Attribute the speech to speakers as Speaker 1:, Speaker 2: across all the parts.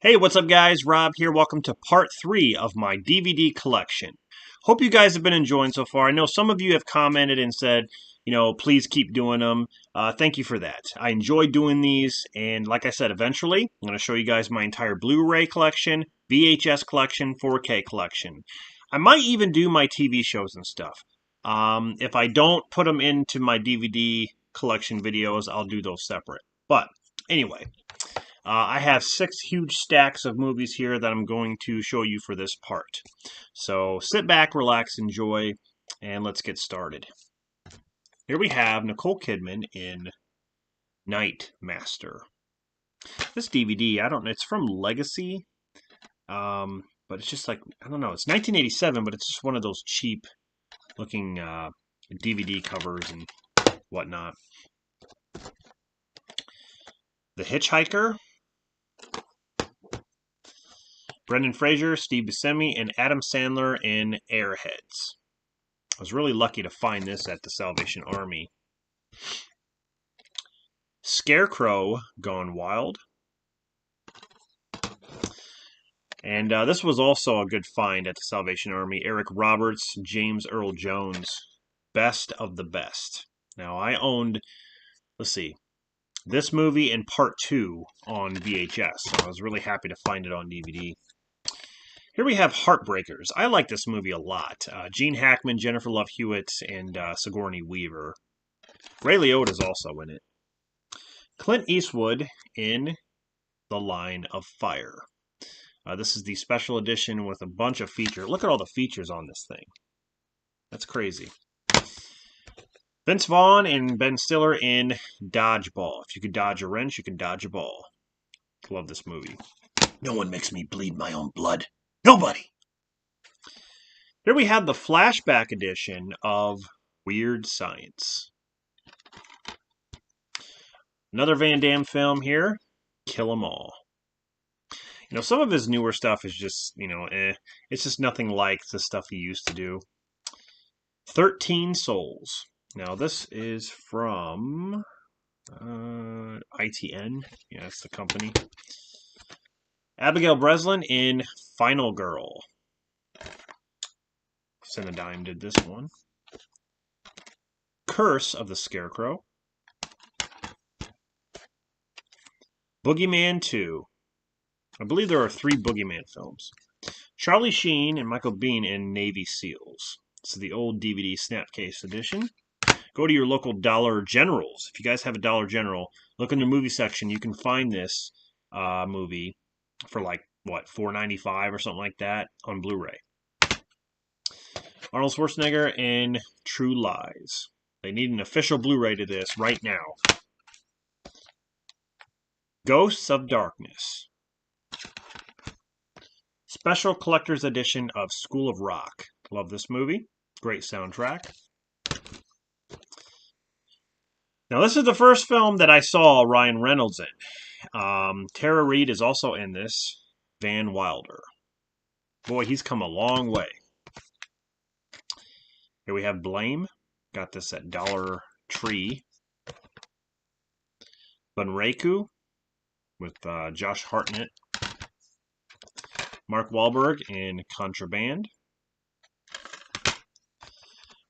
Speaker 1: Hey, what's up, guys? Rob here. Welcome to part 3 of my DVD collection. Hope you guys have been enjoying so far. I know some of you have commented and said, please keep doing them. Thank you for that. I enjoy doing these, and like I said, eventually, I'm going to show you guys my entire Blu-ray collection, VHS collection, 4K collection. I might even do my TV shows and stuff. If I don't put them into my DVD collection videos, I'll do those separate. But anyway. I have 6 huge stacks of movies here that I'm going to show you for this part. So sit back, relax, enjoy, and let's get started. Here we have Nicole Kidman in Night Master. This DVD, I don't know, it's from Legacy, but it's just like, I don't know, it's 1987, but it's just one of those cheap looking DVD covers and whatnot. The Hitchhiker. Brendan Fraser, Steve Buscemi, and Adam Sandler in Airheads. I was really lucky to find this at the Salvation Army. Scarecrow Gone Wild. And this was also a good find at the Salvation Army. Eric Roberts, James Earl Jones, Best of the Best. Now, I owned, let's see, this movie and part 2 on VHS, so I was really happy to find it on DVD. Here we have Heartbreakers. I like this movie a lot. Gene Hackman, Jennifer Love Hewitt, and Sigourney Weaver. Ray Liotta's also in it. Clint Eastwood in The Line of Fire. This is the special edition with a bunch of features. Look at all the features on this thing. That's crazy. Vince Vaughn and Ben Stiller in Dodgeball. If you could dodge a wrench, you can dodge a ball. Love this movie. No one makes me bleed my own blood. Nobody! Here we have the flashback edition of Weird Science. Another Van Damme film here, Kill 'Em All. Some of his newer stuff is just, it's just nothing like the stuff he used to do. 13 Souls. Now, this is from ITN. Yeah, that's the company. Abigail Breslin in Final Girl. Cinedigm did this one. Curse of the Scarecrow. Boogeyman 2. I believe there are 3 Boogeyman films. Charlie Sheen and Michael Biehn in Navy SEALs. This is the old DVD Snapcase edition. Go to your local Dollar Generals. If you guys have a Dollar General, look in the movie section. You can find this movie for like, what, $4.95 or something like that on Blu-ray. Arnold Schwarzenegger in True Lies. They need an official Blu-ray to this right now. Ghosts of Darkness. Special Collector's Edition of School of Rock. Love this movie. Great soundtrack. Now, this is the first film that I saw Ryan Reynolds in. Tara Reid is also in this. Van Wilder. Boy, he's come a long way. Here we have Blame. Got this at Dollar Tree. Bunraku with Josh Hartnett. Mark Wahlberg in Contraband.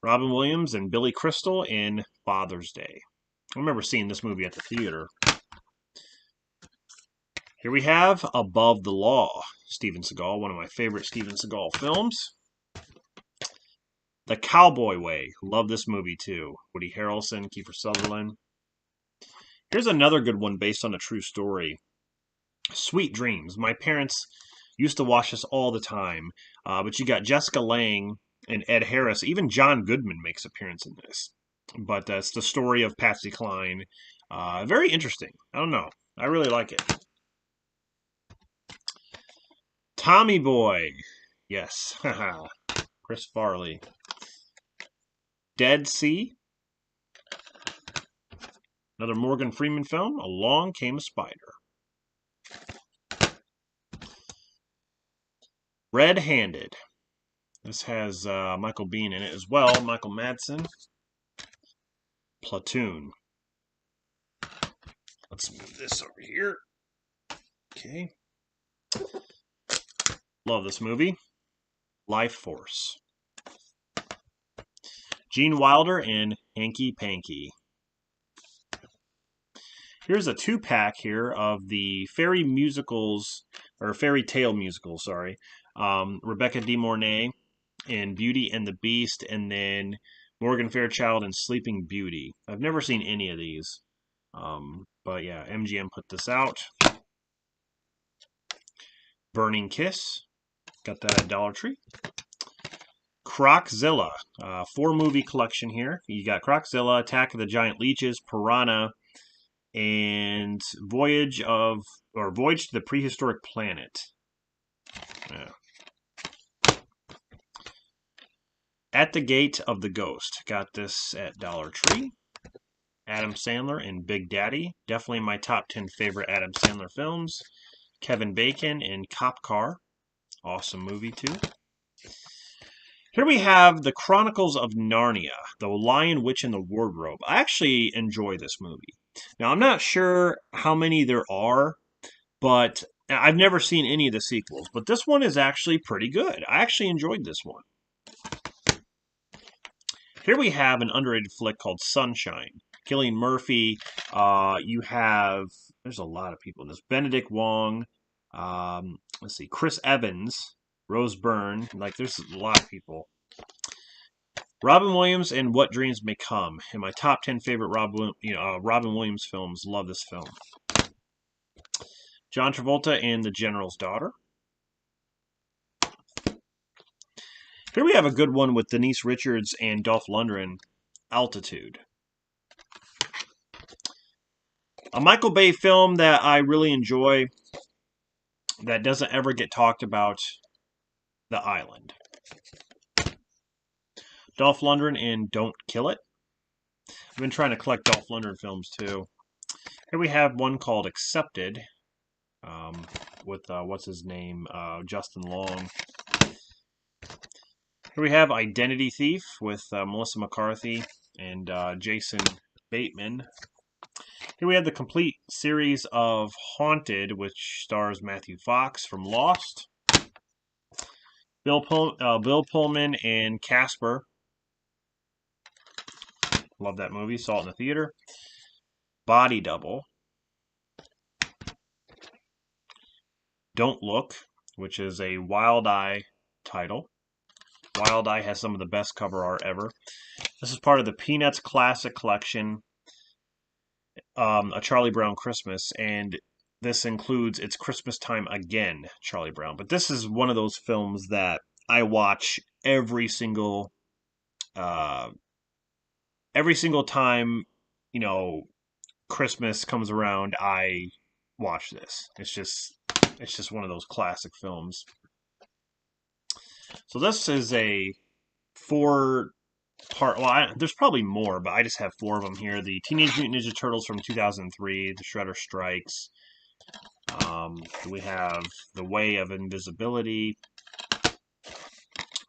Speaker 1: Robin Williams and Billy Crystal in Father's Day. I remember seeing this movie at the theater. Here we have Above the Law. Steven Seagal, one of my favorite Steven Seagal films. The Cowboy Way. Love this movie too. Woody Harrelson, Kiefer Sutherland. Here's another good one based on a true story. Sweet Dreams. My parents used to watch this all the time. But you got Jessica Lange and Ed Harris. Even John Goodman makes an appearance in this. But that's the story of Patsy Cline. Very interesting. I don't know. I really like it. Tommy Boy. Yes. Chris Farley. Dead Sea. Another Morgan Freeman film. Along Came a Spider. Red-Handed. This has Michael Biehn in it as well. Michael Madsen. Platoon. Let's move this over here. Okay. Love this movie. Life Force. Gene Wilder and Hanky Panky. Here's a 2-pack here of the fairy musicals, or fairy tale musicals, sorry. Rebecca De Mornay in Beauty and the Beast, and then Morgan Fairchild in Sleeping Beauty. I've never seen any of these. But yeah, MGM put this out. Burning Kiss. Got that at Dollar Tree. Croczilla. 4-movie collection here. You got Croczilla, Attack of the Giant Leeches, Piranha, and Voyage to the Prehistoric Planet. Yeah. At the Gate of the Ghost. Got this at Dollar Tree. Adam Sandler and Big Daddy. Definitely my top 10 favorite Adam Sandler films. Kevin Bacon in Cop Car. Awesome movie, too. Here we have The Chronicles of Narnia, The Lion, Witch, and the Wardrobe. I actually enjoy this movie. Now, I'm not sure how many there are, but I've never seen any of the sequels. But this one is actually pretty good. I actually enjoyed this one. Here we have an underrated flick called Sunshine. Cillian Murphy. There's a lot of people in this. Benedict Wong. Let's see, Chris Evans. Rose Byrne. There's a lot of people. Robin Williams and What Dreams May Come. In my top 10 favorite Robin Williams films. Love this film. John Travolta and The General's Daughter. Here we have a good one with Denise Richards and Dolph Lundgren. Altitude. A Michael Bay film that I really enjoy that doesn't ever get talked about. The Island. Dolph Lundgren in Don't Kill It. I've been trying to collect Dolph Lundgren films too. Here we have one called Accepted with, what's his name, Justin Long. Here we have Identity Thief with Melissa McCarthy and Jason Bateman. Here we have the complete series of Haunted, which stars Matthew Fox from Lost. Bill Pullman and Casper. Love that movie. Saw it in the theater. Body Double. Don't Look, which is a Wild Eye title. Wild Eye has some of the best cover art ever. This is part of the Peanuts Classic Collection, A Charlie Brown Christmas, and this includes It's Christmas Time Again, Charlie Brown. But this is one of those films that I watch every single time, Christmas comes around, I watch this. It's just one of those classic films. So this is a 4-part. Well, there's probably more, but I just have 4 of them here. The Teenage Mutant Ninja Turtles from 2003, The Shredder Strikes. We have The Way of Invisibility,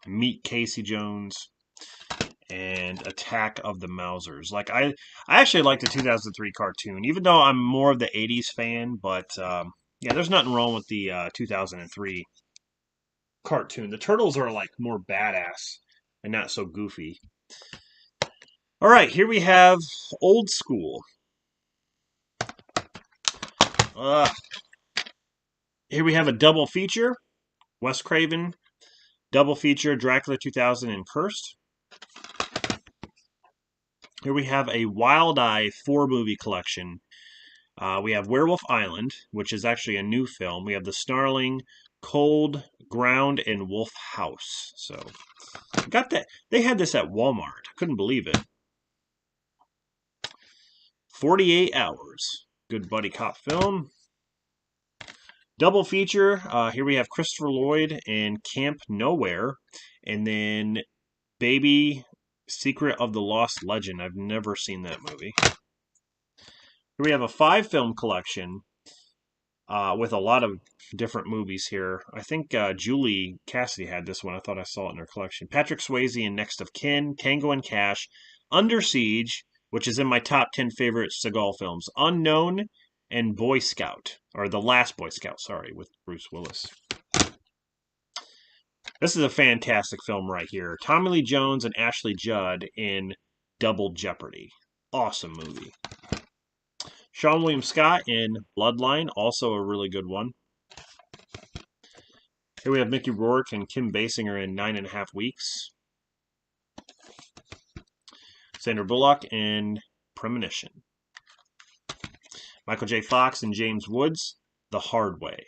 Speaker 1: Meet Casey Jones, and Attack of the Mousers. I actually like the 2003 cartoon, even though I'm more of the 80s fan, but yeah, there's nothing wrong with the 2003 cartoon. The Turtles are more badass and not so goofy. All right, here we have Old School. Here we have a double feature, Wes Craven, double feature, Dracula 2000 and Cursed. Here we have a Wild Eye 4-movie collection. We have Werewolf Island, which is actually a new film. We have The Snarling, Cold Ground, and Wolf House. So, got that. They had this at Walmart. I couldn't believe it. 48 Hours. Good buddy cop film. Double feature. Here we have Christopher Lloyd and Camp Nowhere. And then Baby Secret of the Lost Legend. I've never seen that movie. Here we have a 5-film collection with a lot of different movies here. I think Julie Cassidy had this one. I thought I saw it in her collection. Patrick Swayze in Next of Kin, Tango and Cash, Under Siege, which is in my top 10 favorite Seagal films, Unknown, and Boy Scout, or The Last Boy Scout, sorry, with Bruce Willis. This is a fantastic film right here. Tommy Lee Jones and Ashley Judd in Double Jeopardy. Awesome movie. Sean William Scott in Bloodline, also a really good one. Here we have Mickey Rourke and Kim Basinger in 9.5 Weeks. Sandra Bullock in Premonition. Michael J. Fox and James Woods, The Hard Way.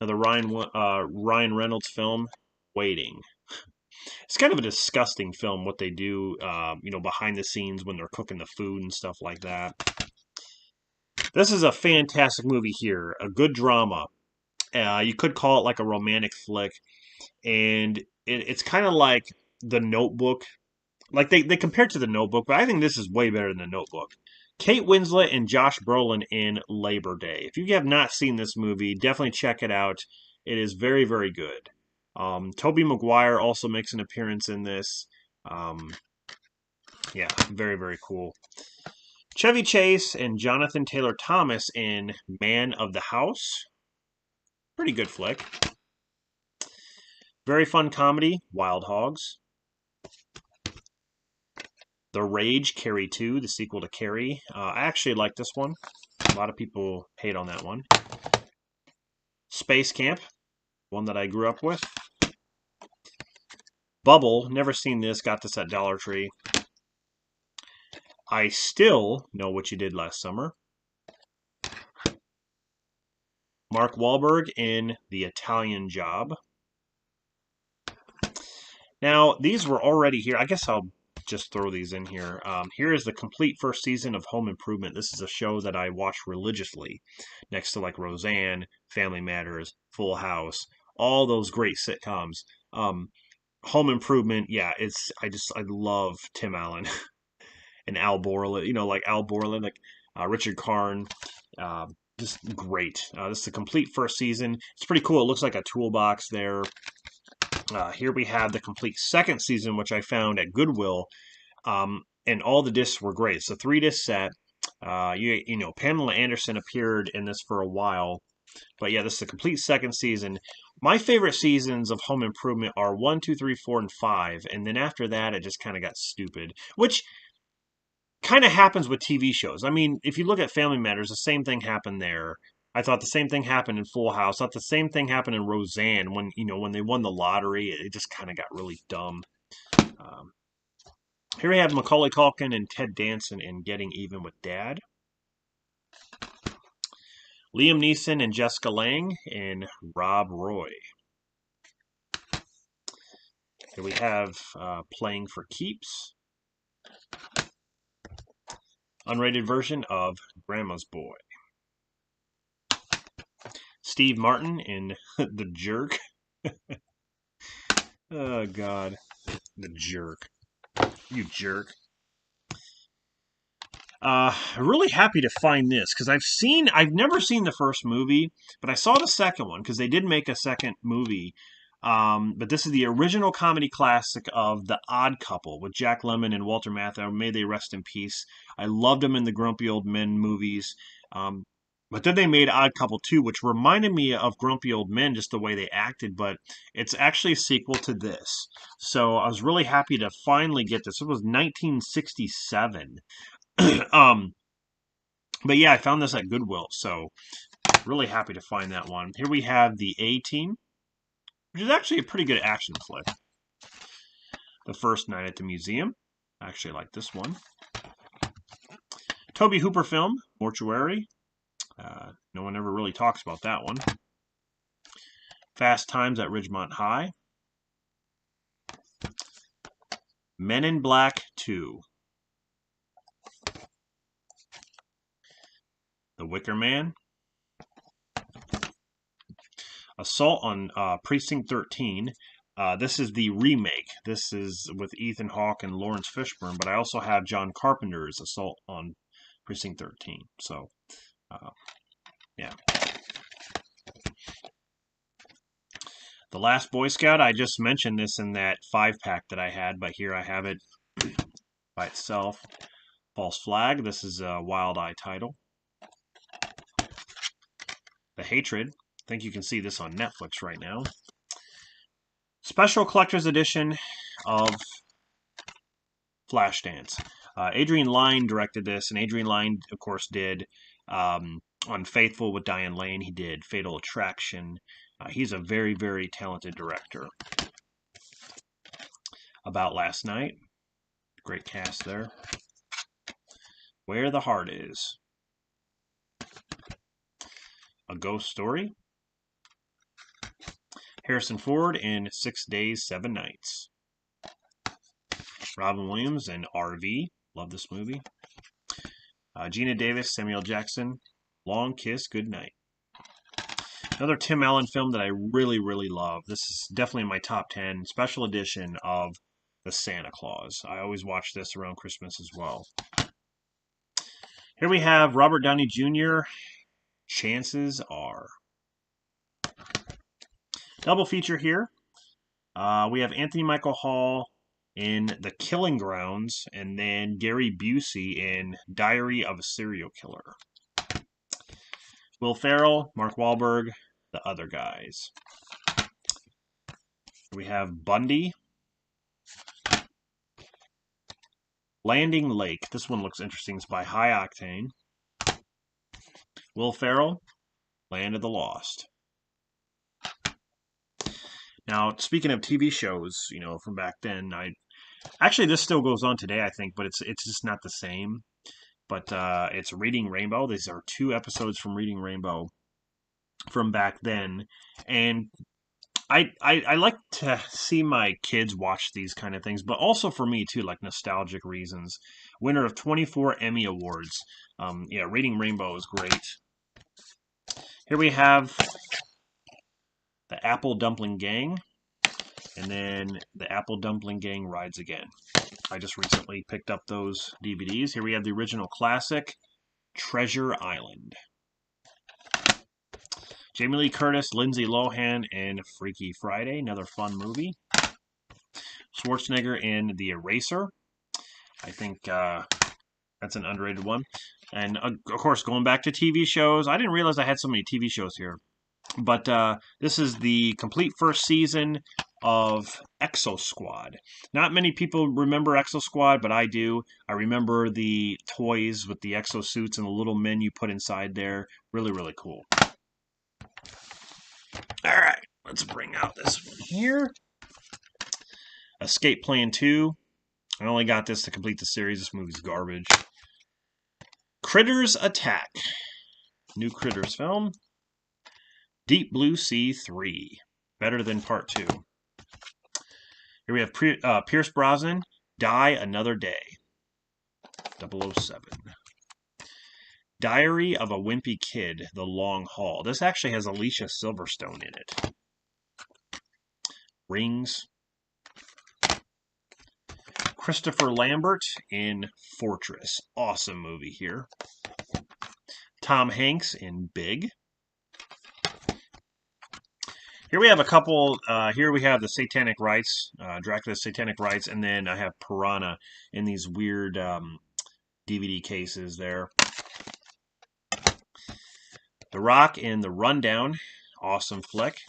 Speaker 1: Another Ryan Reynolds film, Waiting. It's kind of a disgusting film, what they do, behind the scenes when they're cooking the food and stuff like that. This is a fantastic movie here, a good drama. You could call it like a romantic flick, and it's kind of like The Notebook. Like they compare it to The Notebook, but I think this is way better than The Notebook. Kate Winslet and Josh Brolin in Labor Day. If you have not seen this movie, definitely check it out. It is very, very good. Tobey Maguire also makes an appearance in this. Yeah, very, very cool. Chevy Chase and Jonathan Taylor Thomas in Man of the House. Pretty good flick. Very fun comedy, Wild Hogs. The Rage, Carrie 2, the sequel to Carrie. I actually like this one. A lot of people hate on that one. Space Camp, one that I grew up with. Bubble, never seen this, got this at Dollar Tree. I Still Know What You Did Last Summer. Mark Wahlberg in The Italian Job. Now, these were already here. I guess I'll just throw these in here. Here is the complete first season of Home Improvement. This is a show that I watch religiously, next to like Roseanne, Family Matters, Full House, all those great sitcoms. Home Improvement, yeah, I love Tim Allen and Al Borland. Like Al Borland, like Richard Karn. Just great. This is the complete first season. It's pretty cool. It looks like a toolbox there. Here we have the complete second season, which I found at Goodwill, and all the discs were great. It's a 3-disc set. Pamela Anderson appeared in this for a while, but yeah, this is the complete second season. My favorite seasons of Home Improvement are 1, 2, 3, 4, and 5, and then after that, it just kind of got stupid, which kind of happens with TV shows. I mean, if you look at Family Matters, the same thing happened there. I thought the same thing happened in Full House. I thought the same thing happened in Roseanne when they won the lottery. It just kind of got really dumb. Here we have Macaulay Culkin and Ted Danson in Getting Even with Dad. Liam Neeson and Jessica Lange in Rob Roy. Here we have Playing for Keeps. Unrated version of Grandma's Boy. Steve Martin in The Jerk. Oh, God. The Jerk. You jerk. Really happy to find this because I've never seen the first movie, but I saw the second one because they did make a second movie. But this is the original comedy classic of The Odd Couple with Jack Lemmon and Walter Matthau. May they rest in peace. I loved them in the Grumpy Old Men movies. But then they made Odd Couple 2, which reminded me of Grumpy Old Men, just the way they acted, but it's actually a sequel to this. So I was really happy to finally get this. It was 1967. But yeah, I found this at Goodwill, so really happy to find that one. Here we have The A-Team, which is actually a pretty good action flick. The First Night at the Museum. I actually like this one. Tobe Hooper film, Mortuary. No one ever really talks about that one. Fast Times at Ridgemont High. Men in Black 2. The Wicker Man. Assault on Precinct 13. This is the remake. This is with Ethan Hawke and Lawrence Fishburne, but I also have John Carpenter's Assault on Precinct 13. So, yeah. The Last Boy Scout, I just mentioned this in that 5-pack that I had, but here I have it by itself. False Flag. This is a Wild Eye title. The Hatred. I think you can see this on Netflix right now. Special Collector's Edition of Flashdance. Adrian Lyne directed this, and Adrian Lyne, of course, did Unfaithful with Diane Lane. He did Fatal Attraction. He's a very, very talented director. About Last Night. Great cast there. Where the Heart Is. A Ghost Story. Harrison Ford in 6 Days, 7 Nights. Robin Williams in RV. Love this movie. Gina Davis, Samuel Jackson. Long Kiss, Goodnight. Another Tim Allen film that I really, really love. This is definitely in my top 10. Special edition of The Santa Claus. I always watch this around Christmas as well. Here we have Robert Downey Jr., Chances Are. Double feature here. We have Anthony Michael Hall in The Killing Grounds, and then Gary Busey in Diary of a Serial Killer. Will Ferrell, Mark Wahlberg, The Other Guys. We have Bundy. Landing Lake. This one looks interesting. It's by High Octane. Will Ferrell, Land of the Lost. Now, speaking of TV shows, you know, from back then, actually this still goes on today, I think, but it's just not the same. But it's Reading Rainbow. These are 2 episodes from Reading Rainbow from back then, and I like to see my kids watch these kind of things, but also for me too, like nostalgic reasons. Winner of 24 Emmy Awards. Yeah, Reading Rainbow is great. Here we have the Apple Dumpling Gang, and then the Apple Dumpling Gang Rides Again. I just recently picked up those DVDs. Here we have the original classic, Treasure Island. Jamie Lee Curtis, Lindsay Lohan in Freaky Friday, another fun movie. Schwarzenegger in The Eraser. I think that's an underrated one. And, of course, going back to TV shows, I didn't realize I had so many TV shows here. But this is the complete first season of Exo Squad. Not many people remember Exo Squad, but I do. I remember the toys with the exo suits and the little men you put inside there. Really, really cool. All right, let's bring out this one here. Escape Plan 2. I only got this to complete the series. This movie's garbage. Critters Attack. New Critters film. Deep Blue Sea 3. Better than Part 2. Here we have Pierce Brosnan. Die Another Day. 007. Diary of a Wimpy Kid, The Long Haul. This actually has Alicia Silverstone in it. Rings. Christopher Lambert in Fortress. Awesome movie here. Tom Hanks in Big. Here we have a couple, here we have the Satanic Rites, Dracula's Satanic Rites, and then I have Piranha in these weird DVD cases there. The Rock in The Rundown, awesome flick.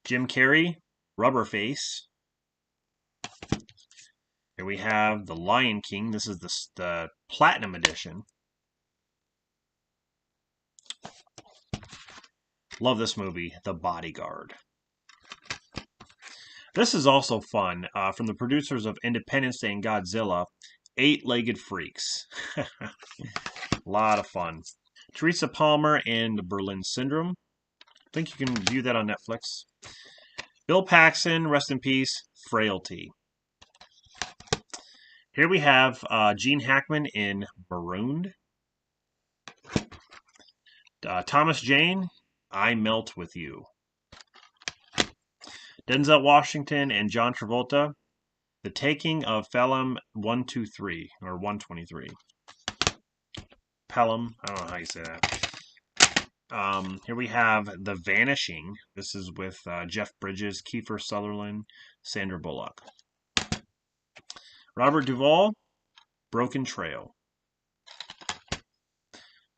Speaker 1: Jim Carrey, Rubberface. Here we have The Lion King. This is the Platinum Edition. Love this movie, The Bodyguard. This is also fun. From the producers of Independence Day and Godzilla, Eight-Legged Freaks. A lot of fun. Teresa Palmer in The Berlin Syndrome. I think you can view that on Netflix. Bill Paxton, rest in peace, Frailty. Here we have Gene Hackman in Marooned. Thomas Jane, I Melt With You. Denzel Washington and John Travolta, The Taking of Pelham 123, or 123. Pelham, I don't know how you say that. Here we have The Vanishing. This is with Jeff Bridges, Kiefer Sutherland, Sandra Bullock. Robert Duvall, Broken Trail.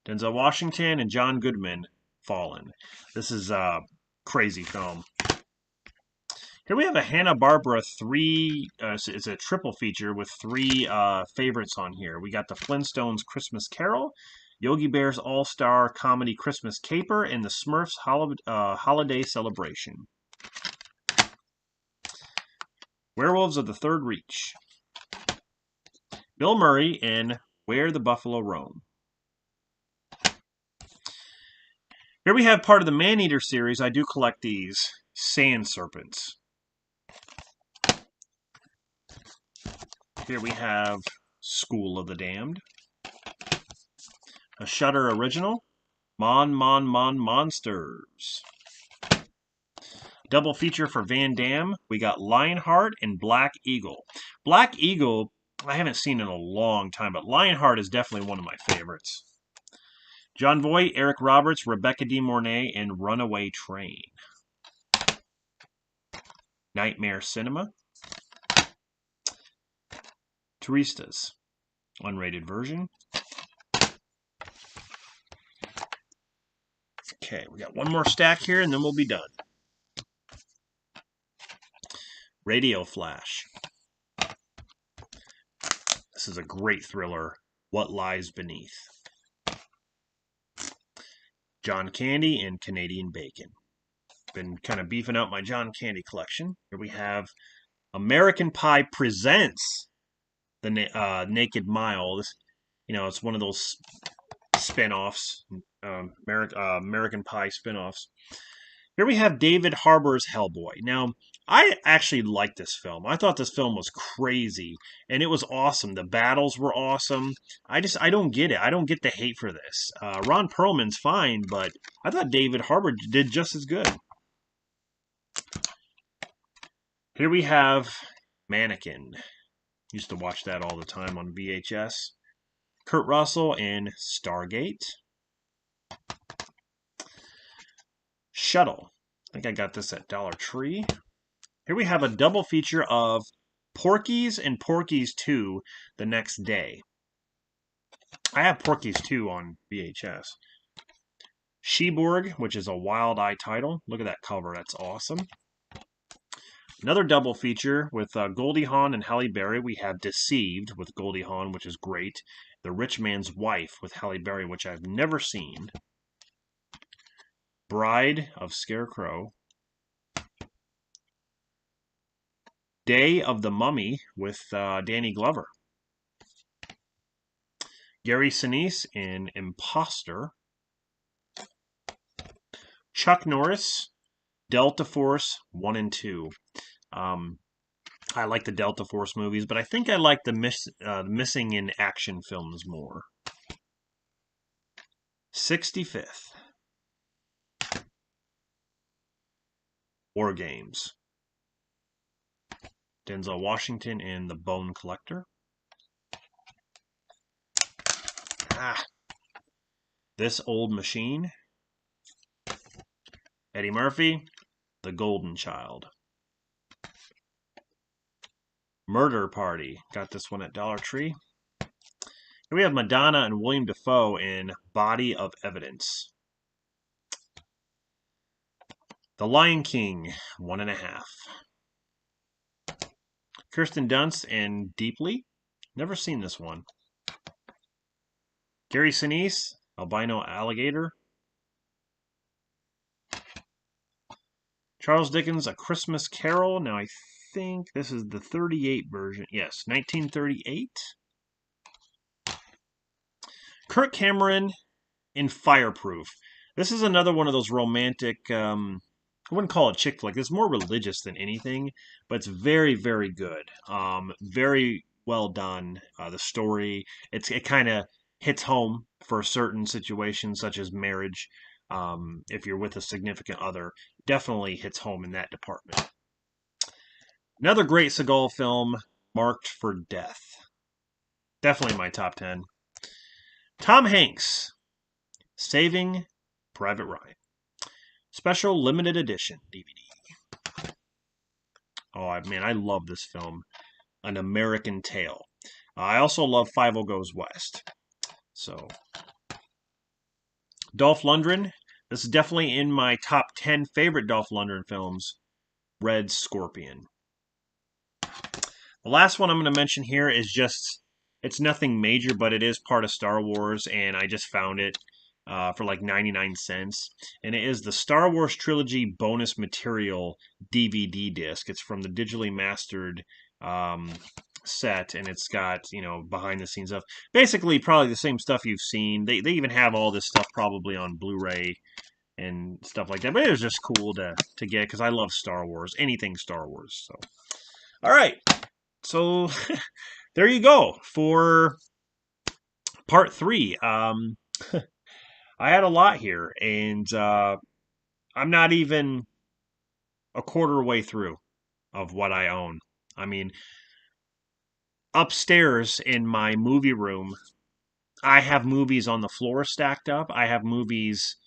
Speaker 1: Denzel Washington and John Goodman, Fallen. This is a crazy film. Here we have a Hanna-Barbera it's a triple feature with three favorites on here. We got the Flintstones Christmas Carol, Yogi Bear's All-Star Comedy Christmas Caper, and the Smurfs Holiday Celebration. Werewolves of the Third Reach. Bill Murray in Where the Buffalo Roam. Here we have part of the Maneater series. I do collect these. Sand Serpents. Here we have School of the Damned. A Shudder original. Mon Monsters. Double feature for Van Damme. We got Lionheart and Black Eagle. Black Eagle, I haven't seen in a long time, but Lionheart is definitely one of my favorites. John Voight, Eric Roberts, Rebecca De Mornay, and Runaway Train. Nightmare Cinema. Turistas, unrated version. Okay, we got one more stack here and then we'll be done. Radio Flash. This is a great thriller. What Lies Beneath. John Candy and Canadian Bacon. Been kind of beefing out my John Candy collection. Here we have American Pie Presents the Naked Mile. This, it's one of those spin-offs, American Pie spin-offs. Here we have David Harbour's Hellboy. Now, I actually liked this film. I thought this film was crazy, and it was awesome. The battles were awesome. I don't get it. I don't get the hate for this. Ron Perlman's fine, but I thought David Harbour did just as good. Here we have Mannequin. Used to watch that all the time on VHS. Kurt Russell in Stargate. Shuttle. I think I got this at Dollar Tree. Here we have a double feature of Porky's and Porky's 2 The Next Day. I have Porky's 2 on VHS. Sheborg, which is a Wild Eye title. Look at that cover. That's awesome. Another double feature with Goldie Hawn and Halle Berry. We have Deceived with Goldie Hawn, which is great. The Rich Man's Wife with Halle Berry, which I've never seen. Bride of Scarecrow. Day of the Mummy with Danny Glover. Gary Sinise in Imposter. Chuck Norris, Delta Force 1 and 2. I like the Delta Force movies, but I think I like the Missing in Action films more. 65th. War Games. Denzel Washington in The Bone Collector. This Old Machine. Eddie Murphy, The Golden Child. Murder Party. Got this one at Dollar Tree. Here we have Madonna and William Dafoe in Body of Evidence. The Lion King, 1.5. Kirsten Dunst in Deeply. Never seen this one. Gary Sinise, Albino Alligator. Charles Dickens, A Christmas Carol. Now I think this is the 38 version. Yes, 1938. Kirk Cameron in Fireproof. This is another one of those romantic, I wouldn't call it chick flick. It's more religious than anything, but it's very, very good. Very well done. The story, it kind of hits home for certain situations, such as marriage. If you're with a significant other, definitely hits home in that department. Another great Seagal film, Marked for Death. Definitely my top 10. Tom Hanks, Saving Private Ryan. Special limited edition DVD. Oh, man, I love this film. An American Tale. I also love 50 Goes West. So, Dolph Lundgren. This is definitely in my top 10 favorite Dolph Lundgren films. Red Scorpion. The last one I'm going to mention here is just, it's nothing major, but it is part of Star Wars, and I just found it for like 99 cents. And it is the Star Wars Trilogy bonus material DVD disc. It's from the digitally mastered set, and it's got, behind the scenes stuff. Basically, probably the same stuff you've seen. They even have all this stuff probably on Blu-ray and stuff like that. But it was just cool to get because I love Star Wars, anything Star Wars. So, all right. So there you go for part three. I had a lot here, and I'm not even a quarter way through of what I own. I mean, upstairs in my movie room, I have movies on the floor stacked up. I have movies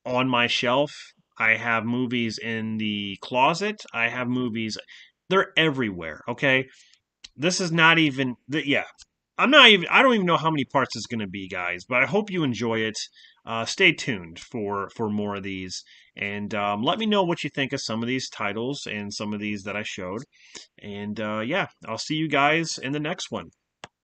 Speaker 1: on my shelf. I have movies in the closet. I have movies. They're everywhere, okay? This is not even yeah. I don't even know how many parts it's going to be, guys, but I hope you enjoy it. Stay tuned for more of these, and let me know what you think of some of these titles and some of these that I showed. And yeah, I'll see you guys in the next one.